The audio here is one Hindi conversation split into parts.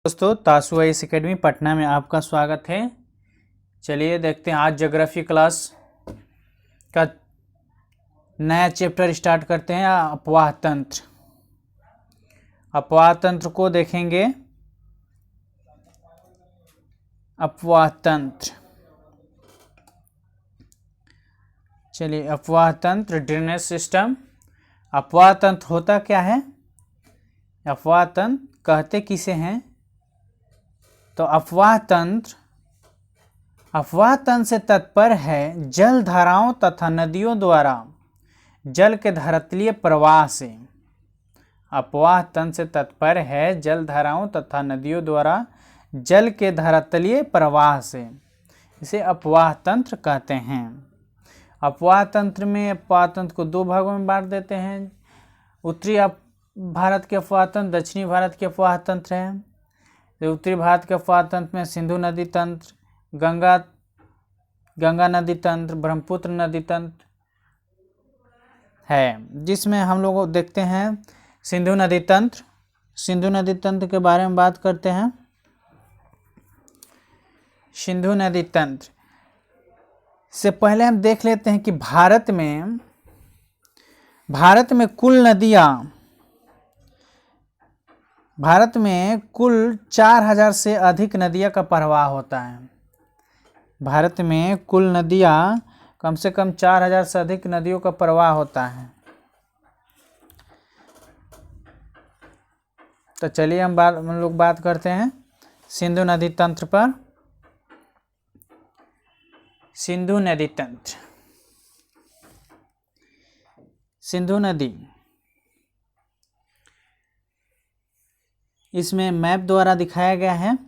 दोस्तों तासु आईएएस एकेडमी पटना में आपका स्वागत है। चलिए देखते हैं आज ज्योग्राफी क्लास का नया चैप्टर स्टार्ट करते हैं। अपवाह तंत्र। अपवाह तंत्र को देखेंगे। अपवाह तंत्र, चलिए अपवाह तंत्र, ड्रेनेज सिस्टम। अपवाह तंत्र होता क्या है? अपवाह तंत्र कहते किसे हैं? तो अपवाह तंत्र से तात्पर्य है जल धाराओं तथा नदियों द्वारा जल के धरातलीय प्रवाह से। अपवाह तंत्र से तात्पर्य है जल धाराओं तथा नदियों द्वारा जल के धरातलीय प्रवाह से, इसे अपवाह तंत्र कहते हैं। अपवाह तंत्र में अपवाह तंत्र को दो भागों में बांट देते हैं। उत्तरी भारत के अपवाह तंत्र, दक्षिणी भारत के अपवाह तंत्र है। उत्तरी भारत के अपवाह तंत्र में सिंधु नदी तंत्र, गंगा नदी तंत्र, ब्रह्मपुत्र नदी तंत्र है, जिसमें हम लोग देखते हैं सिंधु नदी तंत्र। सिंधु नदी तंत्र के बारे में बात करते हैं। सिंधु नदी तंत्र से पहले हम देख लेते हैं कि भारत में कुल 4000 से अधिक नदियां का प्रवाह होता है। भारत में कुल नदियां कम से कम 4000 से अधिक नदियों का प्रवाह होता है। तो चलिए हम लोग बात करते हैं सिंधु नदी तंत्र पर। सिंधु नदी तंत्र, सिंधु नदी, इसमें मैप द्वारा दिखाया गया है।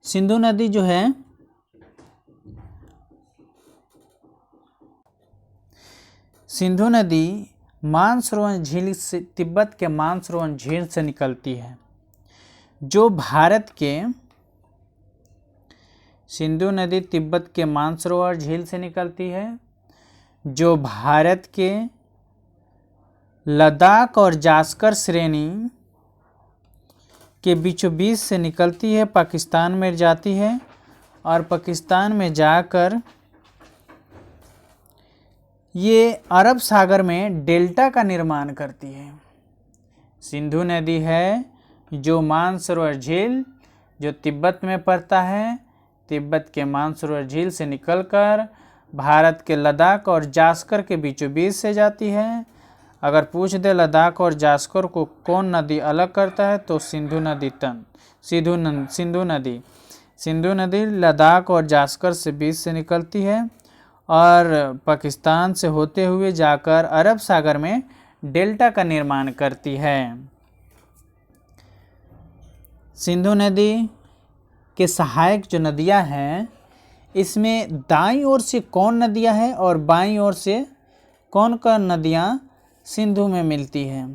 सिंधु नदी जो है सिंधु नदी मानसरोवर झील से, तिब्बत के मानसरोवर झील से निकलती है। जो भारत के सिंधु नदी तिब्बत के मानसरोवर झील से निकलती है, जो भारत के लद्दाख और जास्कर श्रेणी के बीचों बीच से निकलती है, पाकिस्तान में जाती है और पाकिस्तान में जाकर ये अरब सागर में डेल्टा का निर्माण करती है। सिंधु नदी है जो मानसरोवर झील, जो तिब्बत में पड़ता है, तिब्बत के मानसरोवर झील से निकलकर भारत के लद्दाख और जास्कर के बीचों बीच से जाती है। अगर पूछ दे लद्दाख और जास्कर को कौन नदी अलग करता है तो सिंधु नदी तंत्र, सिंधु नदी लद्दाख और जास्कर से बीच से निकलती है और पाकिस्तान से होते हुए जाकर अरब सागर में डेल्टा का निर्माण करती है। सिंधु नदी के सहायक जो नदियां हैं, इसमें दाईं ओर से कौन नदियां हैं और बाईं ओर से कौन कौन नदियां सिंधु में मिलती है।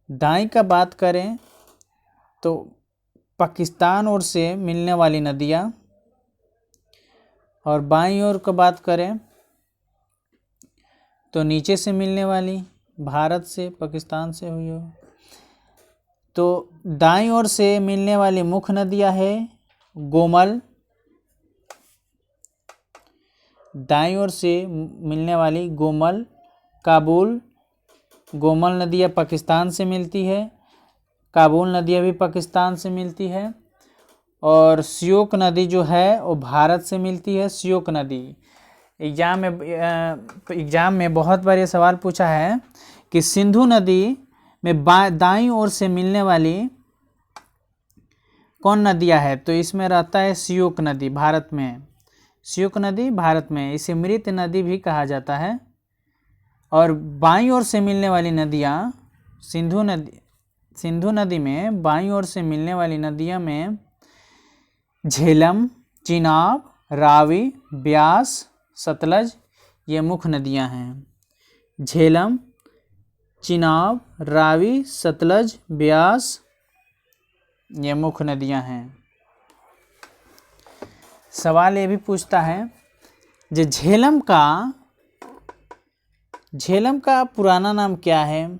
दाईं का बात करें तो पाकिस्तान ओर से मिलने वाली नदियां, और बाईं ओर का बात करें तो नीचे से मिलने वाली भारत से, पाकिस्तान से हुई हो। तो दाईं ओर से मिलने वाली मुख्य नदियां है गोमल, दाईं ओर से मिलने वाली गोमल, काबुल। गोमल नदियाँ पाकिस्तान से मिलती है, काबुल नदियाँ भी पाकिस्तान से मिलती है, और श्योक नदी जो है वो भारत से मिलती है। श्योक नदी एग्जाम में बहुत बार ये सवाल पूछा है कि सिंधु नदी में दाईं ओर से मिलने वाली कौन नदियाँ है, तो इसमें रहता है श्योक नदी भारत में। श्योक नदी भारत में, इसे मृत नदी भी कहा जाता है। और बाईं ओर से मिलने वाली नदियाँ सिंधु नदी में बाईं ओर से मिलने वाली नदियाँ में झेलम, चिनाब, रावी, ब्यास, सतलज, ये मुख्य नदियाँ हैं। झेलम, चिनाब, रावी, सतलज, ब्यास, ये मुख्य नदियाँ हैं। सवाल ये भी पूछता है जो झेलम का झेलम का पुराना नाम क्या है,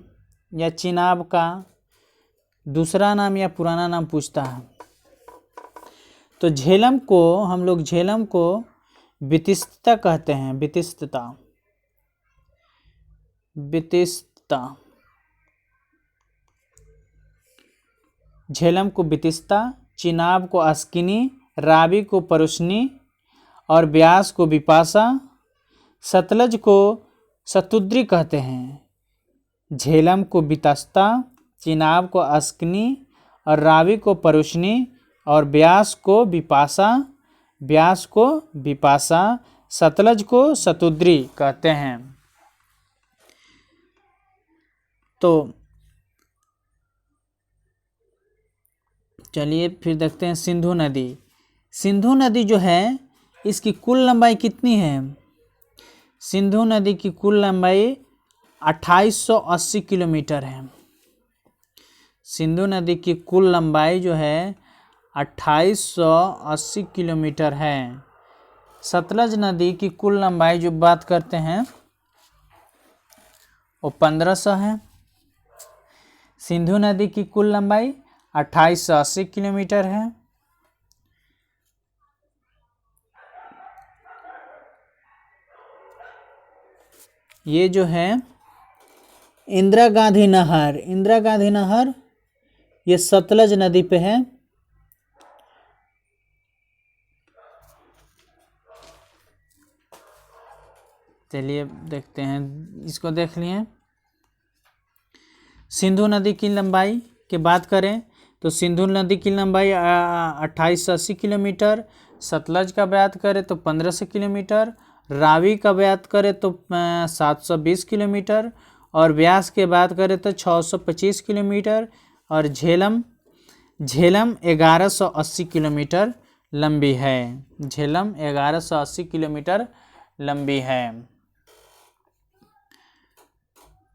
या चिनाब का दूसरा नाम या पुराना नाम पूछता है। तो झेलम को वितिस्तता कहते हैं, वितिस्तता। झेलम को वितिस्ता, चिनाब को अस्किनी, रावी को परुष्णी और ब्यास को विपाशा, सतलज को शतुद्री कहते हैं। झेलम को वितस्ता, चिनाब को अस्किनी और रावी को परुष्णी और ब्यास को विपाशा, सतलज को शतुद्री कहते हैं। तो चलिए फिर देखते हैं सिंधु नदी। सिंधु नदी जो है इसकी कुल लंबाई कितनी है? सिंधु नदी की कुल लंबाई 2880 किलोमीटर है। सिंधु नदी की कुल लंबाई जो है 2880 किलोमीटर है। सतलज नदी की कुल लंबाई जो बात करते हैं वो 1500 है। सिंधु नदी की कुल लंबाई 2880 किलोमीटर है। ये जो है इंदिरा गांधी नहर ये सतलज नदी पे है। चलिए देखते हैं, इसको देख लिए। सिंधु नदी की लंबाई की बात करें तो सिंधु नदी की लंबाई 2880 किलोमीटर, सतलज का बात करें तो 1500 किलोमीटर, रावी का बात करें तो 720 किलोमीटर और ब्यास के बात करें तो 625 किलोमीटर और झेलम 1180 किलोमीटर लंबी है। झेलम 1180 किलोमीटर लंबी है।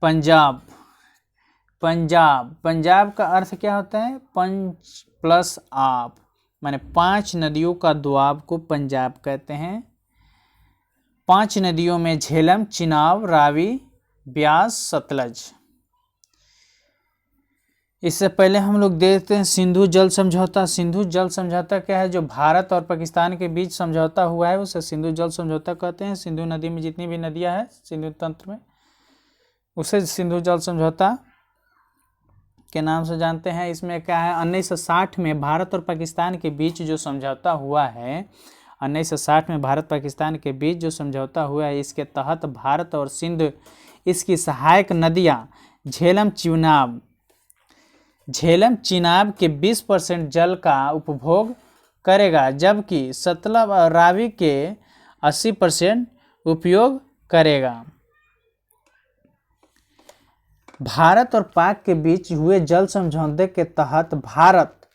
पंजाब का अर्थ क्या होता है? पंच प्लस आप, माने 5 नदियों का दोआब को पंजाब कहते हैं। 5 नदियों में झेलम, चिनाब, रावी, ब्यास, सतलज। इससे पहले हम लोग देखते हैं सिंधु जल समझौता। सिंधु जल समझौता क्या है? जो भारत और पाकिस्तान के बीच समझौता हुआ है उसे सिंधु जल समझौता कहते हैं। सिंधु नदी में जितनी भी नदियां हैं सिंधु तंत्र में उसे सिंधु जल समझौता के नाम से जानते हैं। इसमें क्या है, 1960 में भारत और पाकिस्तान के बीच जो समझौता हुआ है, 1960 में भारत पाकिस्तान के बीच जो समझौता हुआ है, इसके तहत भारत और सिंध इसकी सहायक नदियां झेलम चिनाब के 20% जल का उपभोग करेगा, जबकि सतलज और रावी के 80% उपयोग करेगा। भारत और पाक के बीच हुए जल समझौते के तहत भारत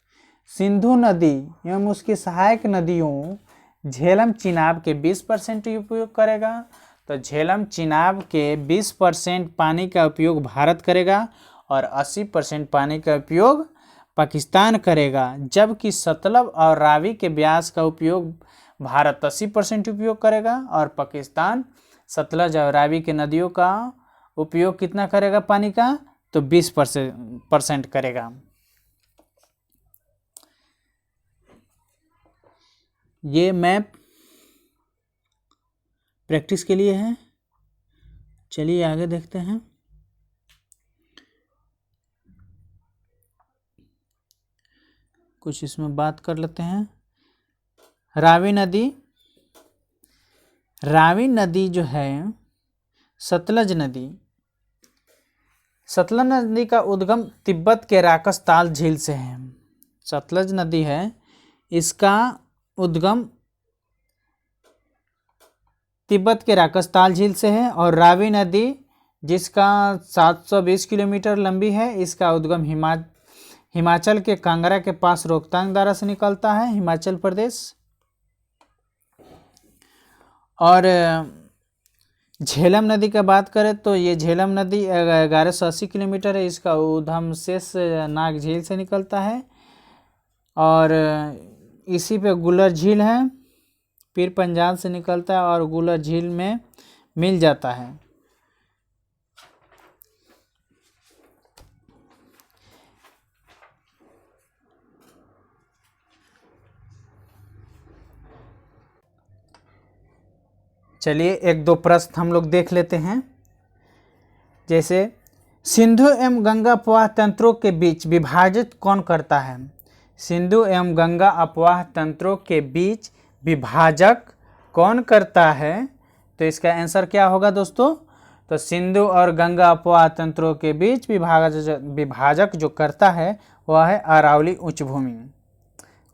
सिंधु नदी एवं उसकी सहायक नदियों झेलम चिनाब के 20% उपयोग करेगा। तो झेलम चिनाब के 20% पानी का उपयोग भारत करेगा और 80% पानी का उपयोग पाकिस्तान करेगा, जबकि सतलज और रावी के ब्यास का उपयोग भारत 80% उपयोग करेगा और पाकिस्तान सतलज और रावी के नदियों का उपयोग कितना करेगा पानी का? तो 20% करेगा। ये मैप प्रैक्टिस के लिए है। चलिए आगे देखते हैं। कुछ इसमें बात कर लेते हैं। रावी नदी जो है सतलज नदी का उद्गम तिब्बत के राकसताल झील से है। सतलज नदी है, इसका उद्गम तिब्बत के राकसताल झील से है। और रावी नदी जिसका 720 किलोमीटर लंबी है, इसका उद्गम हिमाचल के कांगड़ा के पास रोहतांग दर्रा से निकलता है, हिमाचल प्रदेश। और झेलम नदी का बात करें तो ये झेलम नदी 1180 किलोमीटर है, इसका उद्गम शेष नाग झील से निकलता है और इसी पे गुलर झील है, पीर पंजाल से निकलता है और गुलर झील में मिल जाता है। चलिए एक दो प्रश्न हम लोग देख लेते हैं। जैसे सिंधु एवं गंगा अपवाह तंत्रों के बीच विभाजित कौन करता है? सिंधु एवं गंगा अपवाह तंत्रों के बीच विभाजक कौन करता है? तो इसका आंसर क्या होगा दोस्तों? तो सिंधु और गंगा अपवाह तंत्रों के बीच विभाजक जो करता है वह है अरावली उच्च भूमि।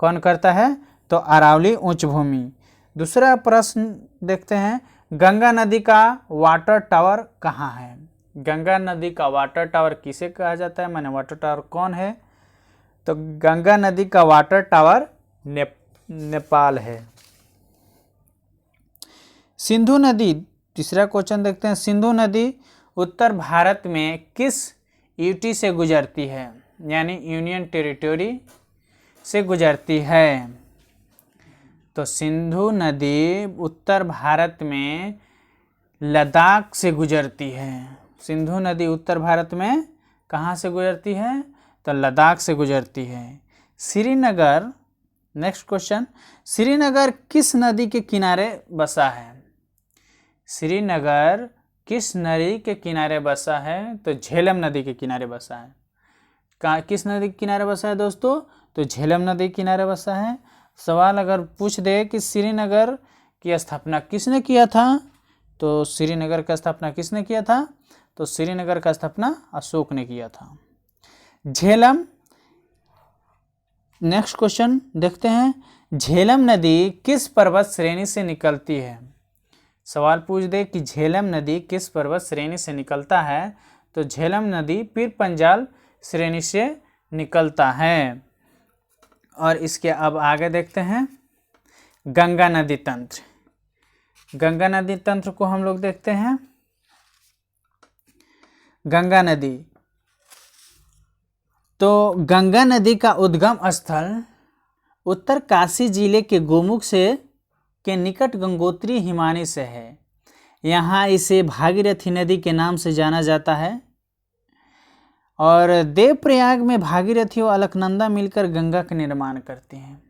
कौन करता है? तो अरावली उच्च भूमि। दूसरा प्रश्न देखते हैं, गंगा नदी का वाटर टावर कहाँ है? गंगा नदी का वाटर टावर किसे कहा जाता है, माने वाटर टावर कौन है? तो गंगा नदी का वाटर टावर नेपाल है। सिंधु नदी, तीसरा क्वेश्चन देखते हैं, सिंधु नदी उत्तर भारत में किस यूटी से गुजरती है, यानी यूनियन टेरिटरी से गुजरती है? तो सिंधु नदी उत्तर भारत में लद्दाख से गुजरती है। सिंधु नदी उत्तर भारत में कहाँ से गुजरती है? तो लद्दाख से गुजरती है। श्रीनगर, नेक्स्ट क्वेश्चन, श्रीनगर किस नदी के किनारे बसा है? श्रीनगर किस नदी के किनारे बसा है? तो झेलम नदी के किनारे बसा है। किस नदी के किनारे बसा है दोस्तों? तो झेलम नदी के किनारे बसा है। सवाल अगर पूछ दे कि श्रीनगर की स्थापना किसने किया था, तो श्रीनगर का स्थापना किसने किया था? तो श्रीनगर का स्थापना अशोक ने किया था। झेलम, नेक्स्ट क्वेश्चन देखते हैं, झेलम नदी किस पर्वत श्रेणी से निकलती है? सवाल पूछ दे कि झेलम नदी किस पर्वत श्रेणी से निकलता है, तो झेलम नदी पीर पंजाल श्रेणी से निकलता है। और इसके अब आगे देखते हैं गंगा नदी तंत्र। गंगा नदी तंत्र को हम लोग देखते हैं। गंगा नदी, तो गंगा नदी का उद्गम स्थल उत्तरकाशी जिले के गोमुख से के निकट गंगोत्री हिमानी से है। यहाँ इसे भागीरथी नदी के नाम से जाना जाता है। और देवप्रयाग में भागीरथी और अलकनंदा मिलकर गंगा का निर्माण करती हैं।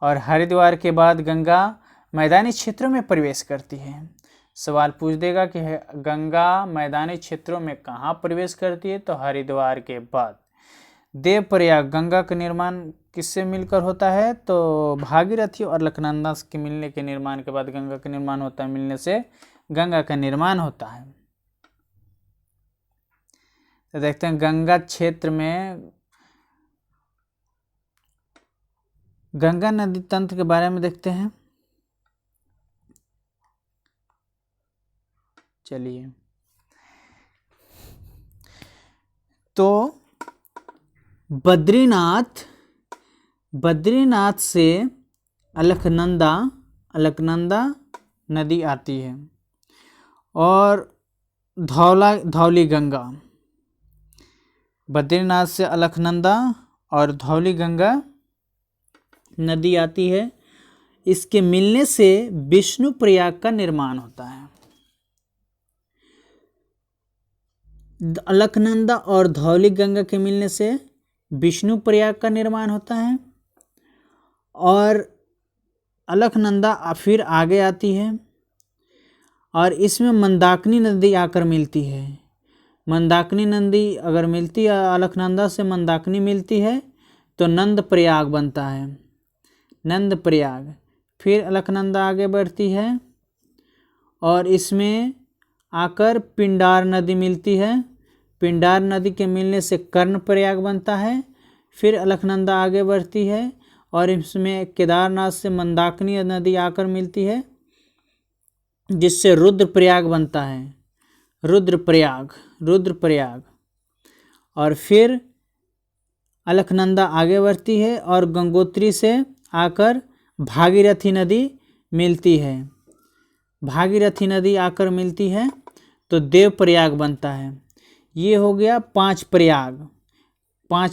और हरिद्वार के बाद गंगा मैदानी क्षेत्रों में प्रवेश करती है। सवाल पूछ देगा कि गंगा मैदानी क्षेत्रों में कहाँ प्रवेश करती है, तो हरिद्वार के बाद। देवप्रयाग, गंगा का निर्माण किससे मिलकर होता है? तो भागीरथी और अलकनंदा के मिलने के निर्माण के बाद गंगा का निर्माण होता है। मिलने से गंगा का निर्माण होता है। तो देखते हैं गंगा क्षेत्र में गंगा नदी तंत्र के बारे में देखते हैं। चलिए, तो बद्रीनाथ से अलकनंदा नदी आती है। और धौली गंगा, बद्रीनाथ से अलकनंदा और धौली गंगा नदी आती है। इसके मिलने से विष्णु प्रयाग का निर्माण होता है। अलकनंदा और धौली गंगा के मिलने से विष्णु प्रयाग का निर्माण होता है। और अलकनंदा फिर आगे आती है और इसमें मंदाकिनी नदी आकर मिलती है। मंदाकिनी नदी अगर मिलती है, अलकनंदा से मंदाकिनी मिलती है, तो नंद प्रयाग बनता है। नंद प्रयाग, फिर अलकनंदा आगे बढ़ती है और इसमें आकर पिंडार नदी मिलती है। पिंडार नदी के मिलने से कर्ण प्रयाग बनता है। फिर अलकनंदा आगे बढ़ती है और इसमें केदारनाथ से मंदाकिनी नदी आकर मिलती है, जिससे रुद्रप्रयाग बनता है। रुद्रप्रयाग। और फिर अलकनंदा आगे बढ़ती है और गंगोत्री से आकर भागीरथी नदी मिलती है। भागीरथी नदी आकर मिलती है तो देवप्रयाग बनता है। ये हो गया 5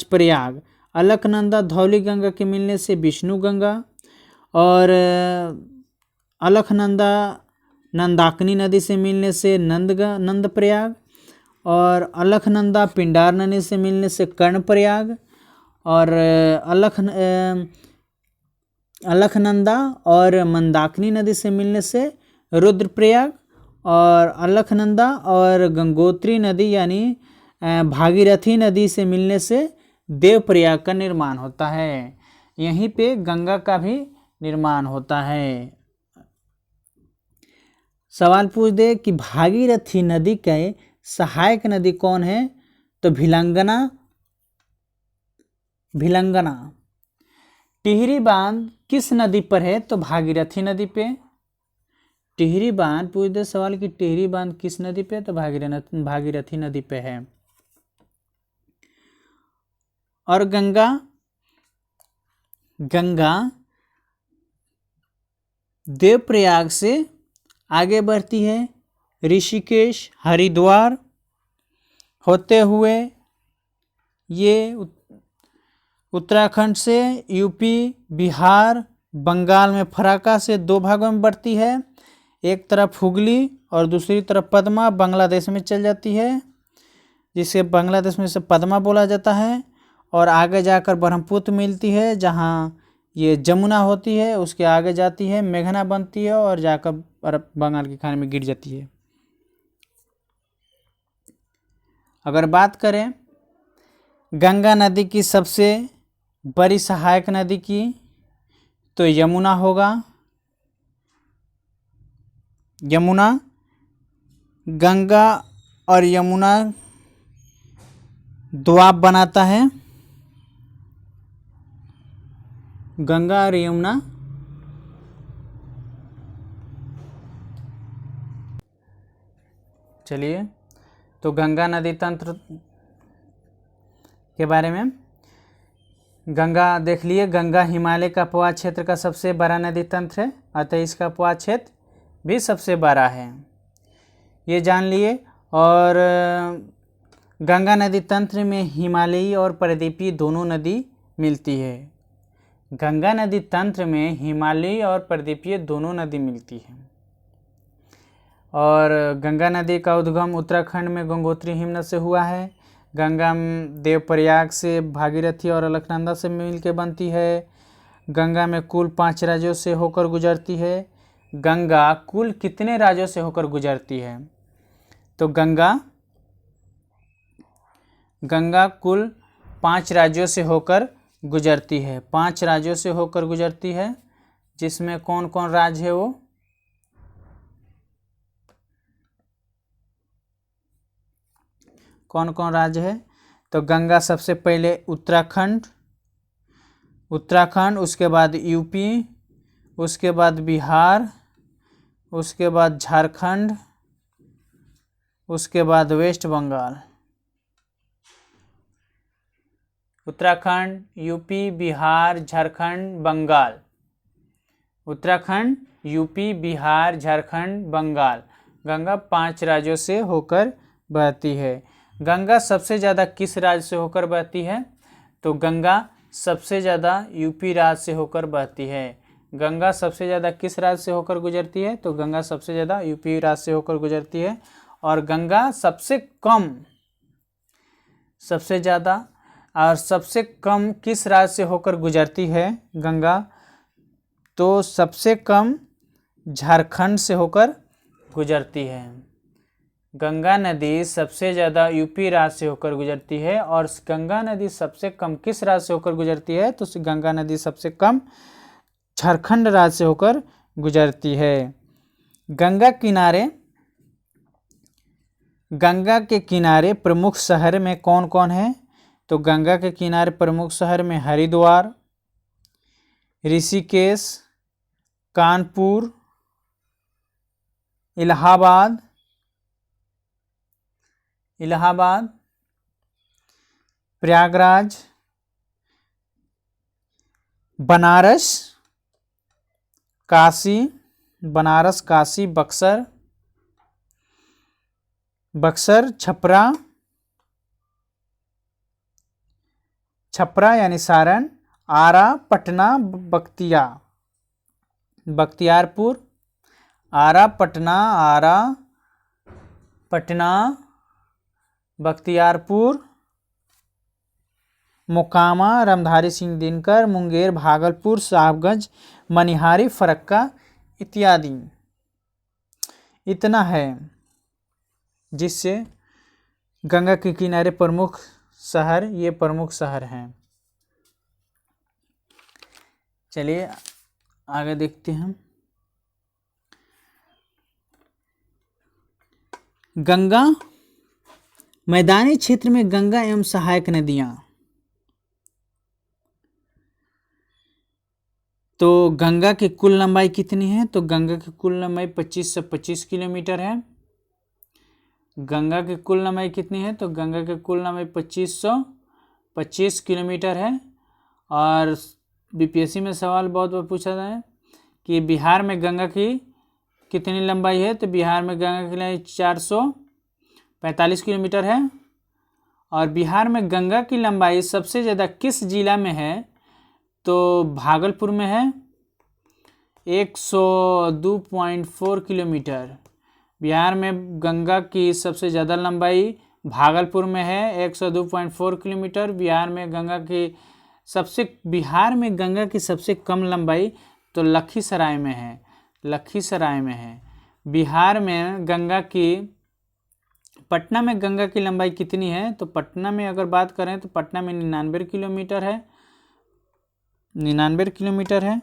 प्रयाग। अलकनंदा धौली गंगा के मिलने से विष्णु गंगा, और अलकनंदा नंदाकिनी नदी से मिलने से नंद प्रयाग, और अलकनंदा पिंडार नदी से मिलने से कर्ण प्रयाग, और अलकनंदा और मंदाकिनी नदी से मिलने से रुद्रप्रयाग और अलकनंदा और गंगोत्री नदी यानी भागीरथी नदी से मिलने से देवप्रयाग का निर्माण होता है। यहीं पे गंगा का भी निर्माण होता है। सवाल पूछ दे कि भागीरथी नदी के सहायक नदी कौन है, तो भिलंगना। टिहरी बांध किस नदी पर है, तो भागीरथी नदी पे। टिहरी बांध पूछ दे सवाल कि टिहरी बांध किस नदी पे, तो भागीरथी नदी पे है। और गंगा देवप्रयाग से आगे बढ़ती है ऋषिकेश हरिद्वार होते हुए ये उत्तराखंड से यूपी बिहार बंगाल में फराक्का से 2 भागों में बढ़ती है। एक तरफ हुगली और दूसरी तरफ पद्मा बांग्लादेश में चल जाती है, जिसे बांग्लादेश में से पद्मा बोला जाता है। और आगे जाकर ब्रह्मपुत्र मिलती है, जहाँ ये जमुना होती है, उसके आगे जाती है मेघना बनती है और जाकर अरब बंगाल की खाड़ी में गिर जाती है। अगर बात करें गंगा नदी की सबसे बड़ी सहायक नदी की, तो यमुना होगा। यमुना, गंगा और यमुना दोआब बनाता है। गंगा और यमुना चलिए तो गंगा नदी तंत्र के बारे में गंगा देख लिए। गंगा हिमालय का अपवाह क्षेत्र का सबसे बड़ा नदी तंत्र है, अतः इसका अपवाह क्षेत्र भी सबसे बड़ा है, ये जान लिए। और गंगा नदी तंत्र में हिमालयी और प्रदीपीय दोनों नदी मिलती है। गंगा नदी तंत्र में हिमालयी और प्रदीपीय दोनों नदी मिलती है। और गंगा नदी का उद्गम उत्तराखंड में गंगोत्री हिमनद से हुआ है। गंगा देवप्रयाग से भागीरथी और अलकनंदा से मिलकर बनती है। गंगा में कुल 5 राज्यों से होकर गुजरती है। गंगा कुल कितने राज्यों से होकर गुजरती है, तो गंगा कुल 5 राज्यों से होकर गुजरती है। 5 राज्यों से होकर गुजरती है, जिसमें कौन कौन राज्य है वो कौन कौन राज्य है, तो गंगा सबसे पहले उत्तराखंड, उसके बाद यूपी, उसके बाद बिहार, उसके बाद झारखंड, उसके बाद West Bengal. Uttarakhand, UP, Bihar, Jharkhand, Bengal. Uttarakhand, UP, Bihar, Jharkhand, Bengal. Ganga 5 राज्यों से होकर बहती है। गंगा सबसे ज़्यादा किस राज्य से होकर बहती है, तो गंगा सबसे ज़्यादा यूपी राज्य से होकर बहती है। गंगा सबसे ज़्यादा किस राज्य से होकर गुजरती है, तो गंगा सबसे ज़्यादा यूपी राज्य से होकर गुजरती है। और गंगा सबसे ज़्यादा और सबसे कम किस राज्य से होकर गुजरती है गंगा, तो सबसे कम झारखंड से होकर गुजरती है। गंगा नदी सबसे ज़्यादा यूपी राज्य से होकर गुजरती है। और गंगा नदी सबसे कम किस राज्य से होकर गुजरती है, तो गंगा नदी सबसे कम झारखंड राज्य से होकर गुजरती है। गंगा के किनारे प्रमुख शहर में कौन कौन है, तो गंगा के किनारे प्रमुख शहर में हरिद्वार, ऋषिकेश, कानपुर, इलाहाबाद, प्रयागराज, बनारस, काशी, बक्सर, छपरा यानी सारण, आरा, पटना, बख्तियारपुर, पटना, बख्तियारपुर, मोकामा, रामधारी सिंह दिनकर, मुंगेर, भागलपुर, साहबगंज, मनिहारी, फरक्का इत्यादि। इतना है, जिससे गंगा के किनारे प्रमुख शहर, ये प्रमुख शहर हैं। चलिए आगे देखते हैं। गंगा, मैदानी क्षेत्र में गंगा एवं सहायक नदियां। तो गंगा की कुल लंबाई कितनी है? तो गंगा की कुल लंबाई 2525 किलोमीटर है। गंगा की कुल लंबाई कितनी है? तो गंगा की कुल लंबाई 2525 किलोमीटर है। और बीपीएससी में सवाल बहुत बार पूछा है कि बिहार में गंगा की कितनी लंबाई है? तो बिहार में गंगा की लंबाई 445 किलोमीटर है। और बिहार में गंगा की लंबाई सबसे ज़्यादा किस जिला में है? तो भागलपुर में है, 102.4 किलोमीटर। बिहार में गंगा की सबसे ज़्यादा लंबाई भागलपुर में है, 102.4 किलोमीटर। बिहार में गंगा की सबसे कम लंबाई तो लखीसराय में है, लखीसराय में है। बिहार में गंगा की, पटना में गंगा की लंबाई कितनी है? तो पटना में अगर बात करें तो पटना में 99 किलोमीटर है, 99 किलोमीटर है।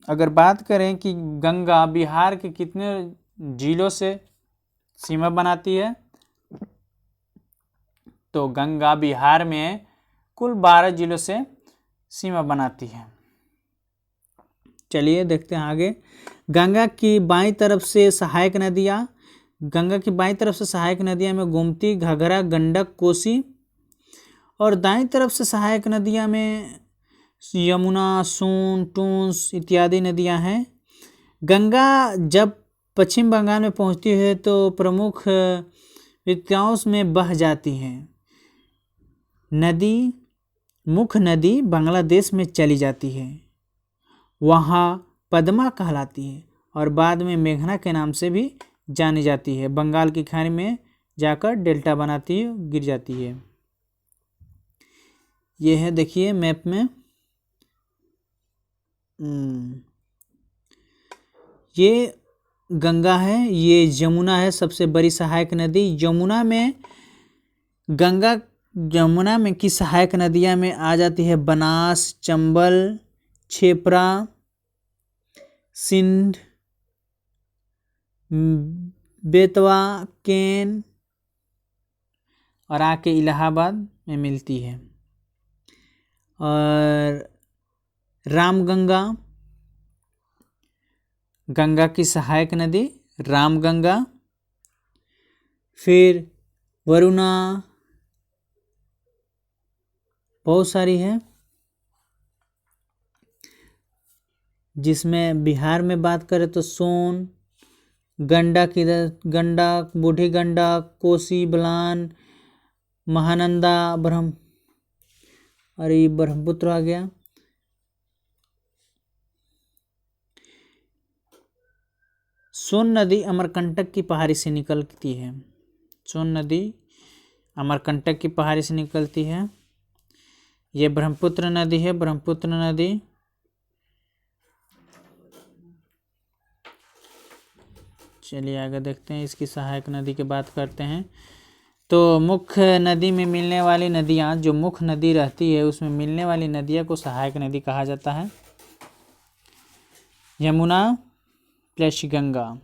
अगर बात करें कि गंगा बिहार के कितने जिलों से सीमा बनाती है, तो गंगा बिहार में कुल 12 जिलों से सीमा बनाती है। चलिए देखते हैं आगे। गंगा की बाईं तरफ से सहायक नदियाँ, गंगा की बाईं तरफ से सहायक नदियाँ में गोमती, घाघरा, गंडक, कोसी। और दाईं तरफ से सहायक नदियाँ में यमुना, सोन, टूंस इत्यादि नदियाँ हैं। गंगा जब पश्चिम बंगाल में पहुँचती है तो प्रमुख विद्याओं में बह जाती हैं। नदी, मुख्य नदी बांग्लादेश में चली जाती है, वहाँ पद्मा कहलाती है और बाद में मेघना के नाम से भी जानी जाती है। बंगाल की खाड़ी में जाकर डेल्टा बनाती है, गिर जाती है। ये है, देखिए मैप में, ये गंगा है, ये यमुना है सबसे बड़ी सहायक नदी। यमुना में की सहायक नदियाँ में आ जाती है बनास, चंबल, छेपरा, सिंध, बेतवा, केन और आके इलाहाबाद में मिलती है। और रामगंगा, गंगा की सहायक नदी रामगंगा। फिर वरुणा, बहुत सारी है। जिसमें बिहार में बात करें तो सोन, गंडक, गंडक, बूढ़ी गंडक, कोसी, बलान, महानंदा, ब्रह्मपुत्र आ गया। सोन नदी अमरकंटक की पहाड़ी से निकलती है, सोन नदी अमरकंटक की पहाड़ी से निकलती है। ये ब्रह्मपुत्र नदी है, ब्रह्मपुत्र नदी। चलिए आगे देखते हैं, इसकी सहायक नदी की बात करते हैं। तो मुख्य नदी में मिलने वाली नदियाँ, जो मुख्य नदी रहती है उसमें मिलने वाली नदियाँ को सहायक नदी कहा जाता है। यमुना प्लस गंगा।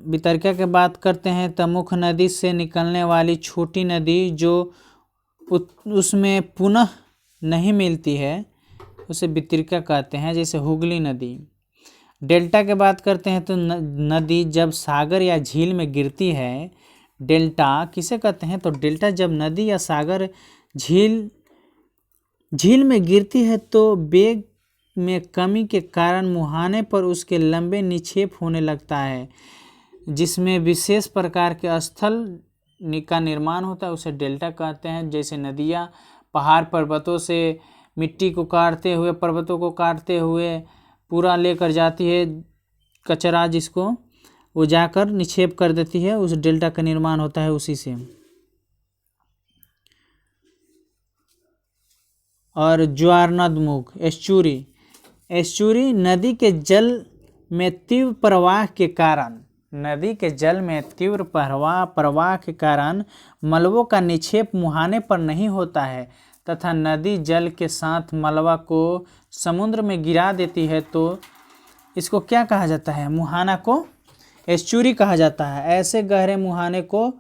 वितरिका की बात करते हैं तो मुख्य नदी से निकलने वाली छोटी नदी जो उसमें पुनः नहीं मिलती है उसे वितरिका कहते हैं, जैसे हुगली नदी। डेल्टा की बात करते हैं तो नदी जब सागर या झील में गिरती है, डेल्टा किसे कहते हैं? तो डेल्टा जब नदी या सागर झील में गिरती है तो वेग में कमी के कारण मुहाने पर उसके लंबे निक्षेप होने लगता है, जिसमें विशेष प्रकार के स्थल का निर्माण होता है, उसे डेल्टा कहते हैं। जैसे नदियाँ पहाड़ पर्वतों से मिट्टी को काटते हुए, पर्वतों को काटते हुए पूरा लेकर जाती है कचरा, जिसको वो जाकर निक्षेप कर देती है, उस डेल्टा का निर्माण होता है उसी से। और ज्वारनदमुख एस्चुरी, एस्चुरी नदी के जल में तीव्र प्रवाह के कारण, नदी के जल में तीव्र प्रवाह के कारण मलबों का निक्षेप मुहाने पर नहीं होता है तथा नदी जल के साथ मलबा को समुद्र में गिरा देती है, तो इसको क्या कहा जाता है? मुहाना को एस्चुरी कहा जाता है। ऐसे गहरे मुहाने को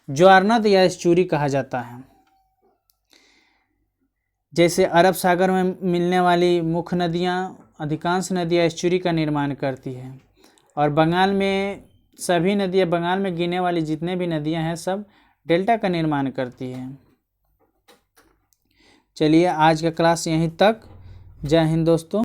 ज्वारनद या एस्चुरी कहा जाता है। जैसे अरब सागर में मिलने वाली मुख्य नदियाँ, अधिकांश नदियाँ एस्चुरी का निर्माण करती है, और बंगाल में सभी नदियाँ, बंगाल में गिरने वाली जितने भी नदियाँ हैं सब डेल्टा का निर्माण करती है। चलिए आज का क्लास यहीं तक। जय हिंद दोस्तों।